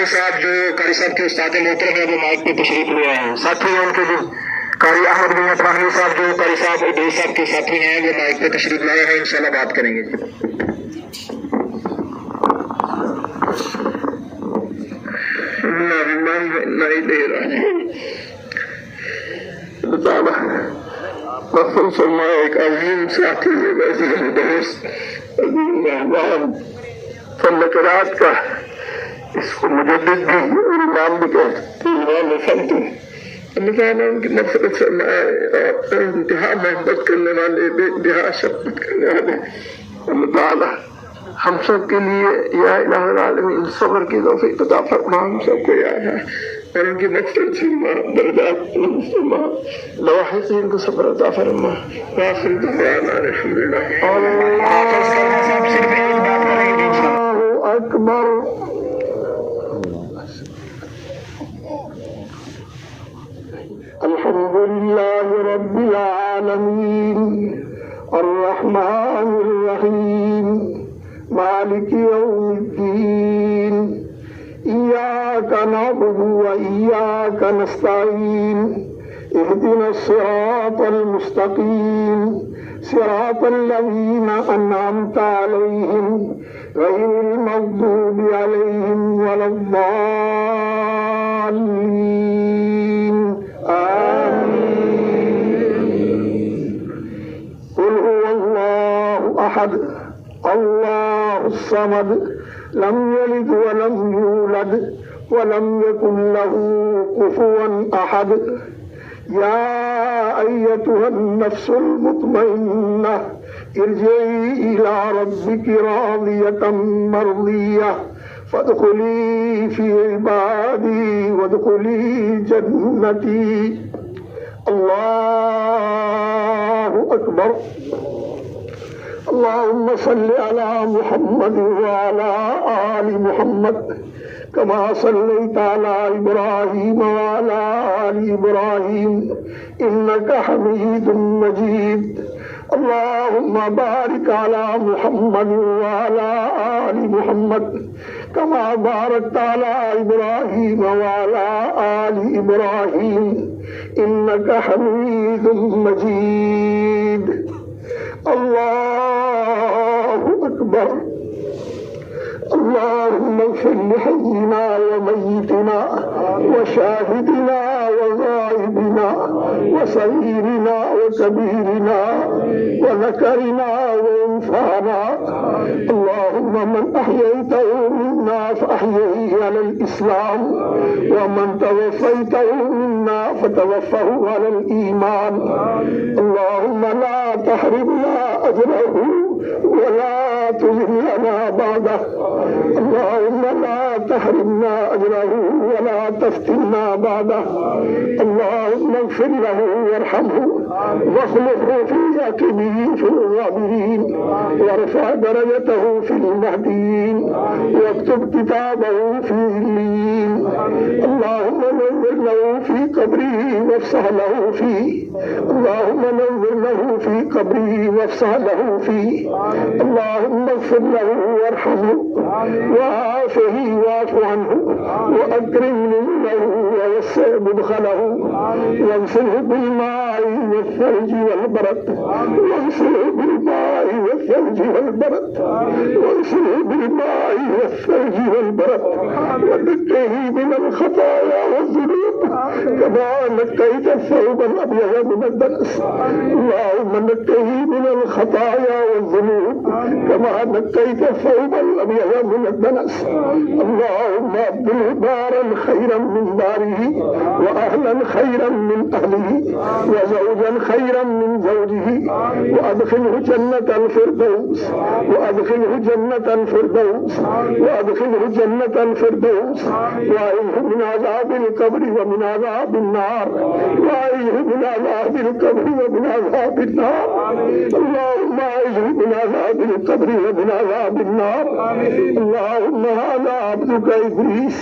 कारी साहब जो कारी साहब के उस्ताद मोहतरम है वो माइक पे तशरीफ ले आए हैं। साथ ही उनके जो कारी अहमद बिन अतरानी साहब जो कारी साहब इदरीस साहब के साथी हैं वो माइक पे तशरीफ लाए हैं, इंशाल्लाह बात करेंगे। एक अजीम साथी दोस्त मेहमान फलकरात का इसको मुजद्दिद भी और इमाम भी कहते हैं। उनकी नफरत फरमाए, इंतहा मोहब्बत करने वाले, बेइंतहा शफकत करने वाले अल्लाह ताला हम सब के लिए या इलाहुल आलमीन सब्र की तौफीक अता फरमा, हम सबको याद है और उनकी मग़फ़िरत फरमा, दर्जात बुलंद फरमा, लवाहिक़ से इनको सब्र अता फरमा। आखिर दुआना अल्हम्दुलिल्लाह। अल्लाहु अकबर। अल्हम्दुलिल्लाहि रब्बिल आलमीन अर्रहमानिर रहीम मालिकि यौमिद्दीन इय्याका नअबुदु व इय्याका नस्तईन इहदिनस सिरातल मुस्तकीम सिरातल लज़ीना अन्अमता अलैहिम गैरिल मग़दूबि अलैहिम वलद्दाल्लीन। कुल हुवल्लाहु अहद अल्लाहुस समद लम यलिद वलम यूलद वलम यकुन लहू कुफुवन अहद। या अय्यतुहन नफ्सुल मुतमइन्ना इरजिई इला रब्बिकी रादियतम मर्दिय्यह फदखुली फी इबादी वदखुली जन्नती। अल्लाहु अकबर। अल्लाहुम्मा सल्लि अला मुहम्मद व अला आलि मुहम्मद कमा सल्लैता अला इब्राहीम व अला आलि इब्राहीम इन्नका हमीदुम मजीद। अल्लाहुम्मा बारिक अला मुहम्मद व अला आलि मुहम्मद कमा बारकता अला इब्राहीम व अला आलि इब्राहीम इन्नका हमीदुम मजीद। अल्लाहु अकबर। अल्लाहुम्मा इग़फिर लिहय्यिना व मय्यितिना व शाहिदिना व गाइबिना व सगीरिना व कबीरिना व ज़करिना व उन्साना। अल्लाहुम्मा मन अह्यैतहु मिन्ना फ़अह्यिही अलल इस्लाम व मन तवफ़्फ़ैतहु मिन्ना फ़तवफ़्फ़हु अलल ईमान। अल्लाहुम्मा ला तहरिमना अजरहु व ला तुज़िलना बअदहु। अल्लाहुम्मा ला तहरिमना अजरहु व ला तफ्तिना बअदहु। अल्लाहुम्मा इग़फिर लहु वरहमहु वख़्लुफ़हु फ़ी अक़िबिही फ़िल ग़ाबिरीन वरफ़अ दरजतहु फ़िल महदीयीन वक्तुब किताबहु फ़ी इल्लीयीन। अल्लाहुम्मा नव्विर लहु फ़ी क़ब्रिही वफ़्सह लहु फ़ीह। अल्लाहुम्मा नव्विर लहु फ़ी क़ब्रिही वफ़्सह लहु फ़ीह। अल्लाहुम्मा इग़फिर लहु वरहमहु वआफ़िही वाफ़ अन्हु वअक्रिम नुज़ुलहु ववस्सिअ मुदख़लहु वग़सिलहु बिल्माइ वस्सल्जि वलबरद वग़सिलहु बिल्माइ वस्सल्जि वलबरद वग़सिलहु बिल्माइ वस्सल्जि वलबरद वनक़्क़िही मिनल ख़ताया वज़्ज़ुनूब कमा नक़्क़ैत अथ-थौबल अब्यज़ मिनद दनस। अल्लाहुम्मा नक़्क़िही मिनल ख़ताया वज़्ज़ुनूब कमा नक़्क़ैत अथ-थौबल अब्यज़ मिनद दनस। अल्लाहुम्मा अब्दिलहु दारन खैरन मिन दारिही व अहलन खैरन मिन अहलिही व ज़ौजन खैरन मिन ज़ौजिही व अदखिलहु जन्नतल फ़िरदौस व अदखिलहु जन्नतल फ़िरदौस व अदखिलहु जन्नतल फ़िरदौस व अइज़हु मिन अज़ाबिल क़ब्रि व मिन अज़ाबिन नार व अइज़हु मिन अज़ाबिल क़ब्रि व मिन अज़ाबिन नार। अल्लाहुम्मा अइज़हु मिन अज़ाबिल क़ब्रि व मिन अज़ाबिन नार। अल्लाहुम्मा हाज़ा अब्दुका इद्रीस।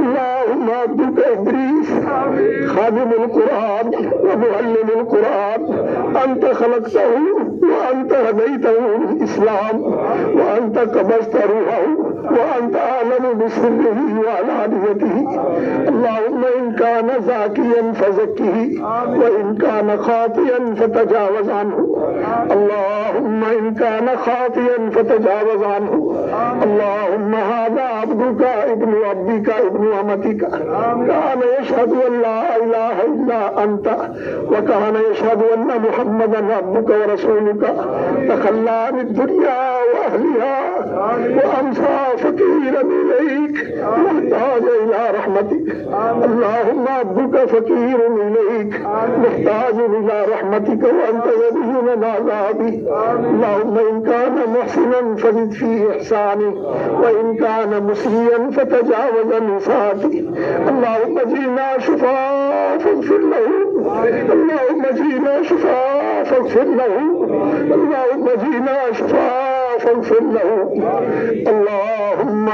अल्लाहुम्मा अब्दुका इद्रीस खादिमुल कुरान व मुअल्लिमुल कुरान अंत खलक़तहु व अंत हदैतहु लिल इस्लाम व अंत क़बज़्ता रूहहु व अंत आलमु سره وعلانيته. اللهم إن كان زاكيا فزكه وإن كان خاطئا فتجاوز عنه. اللهم إن كان خاطئا فتجاوز عنه. اللهم هذا عبدك ابن عبدك ابن أمتك كان يشهد أن لا إله إلا أنت وكان يشهد أن محمدا عبدك ورسولك، تخلى عن الدنيا وأهلها وأمسى فقيرا إليك محتاج إلى رحمتك. اللهم عبدك فقير إليك محتاج إلى رحمتك وأنت يدي من عذابه. اللهم إن كان محسنا فزد في إحسانه وإن كان مسيئا فتجاوز عن إساءته. اللهم جئنا شفاء فاغفر له. اللهم جئنا شفاء فاغفر له. اللهم جئنا شفاء فاغفر له. اللهم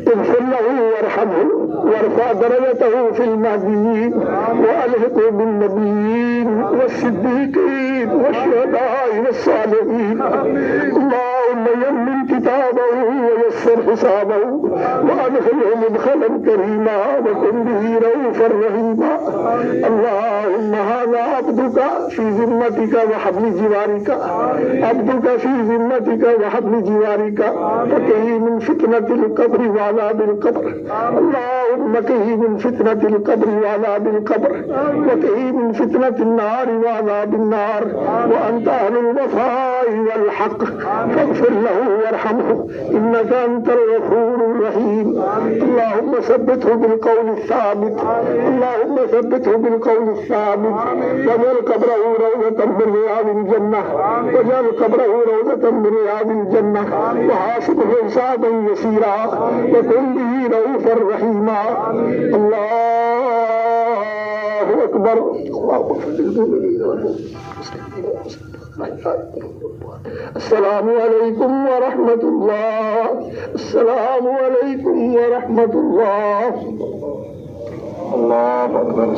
اغفر له وارحمه وارفع درجته في المهديين وألحقه بالنبيين والصديقين والشهداء والصالحين. اللهم يمن كتابه ويسر حسابه وأدخله مدخلا كريما وكن به رؤوفا رحيما. اللهم هذا عبدك في ذمتك وحبل جوارك، عبدك في ذمتك وحبل جوارك، فكه من فتنة القبر وعذاب القبر. اللهم كه من فتنة القبر وعذاب القبر، وكه من فتنة النار وعذاب النار، وأنت أهل الوفاء والحق فاغفر له وارحمه إنك أنت الغفور الرحيم. اللهم ثبته بالقول الثابت. اللهم ثبته بالقول الثابت. واجعل قبره روضة من رياض الجنة. واجعل قبره روضة من رياض الجنة وحاسبه حسابا يسيرا وكن به رؤوفا رحيما. الله أكبر. السلام عليكم ورحمة الله. السلام عليكم ورحمة الله. الله أكبر.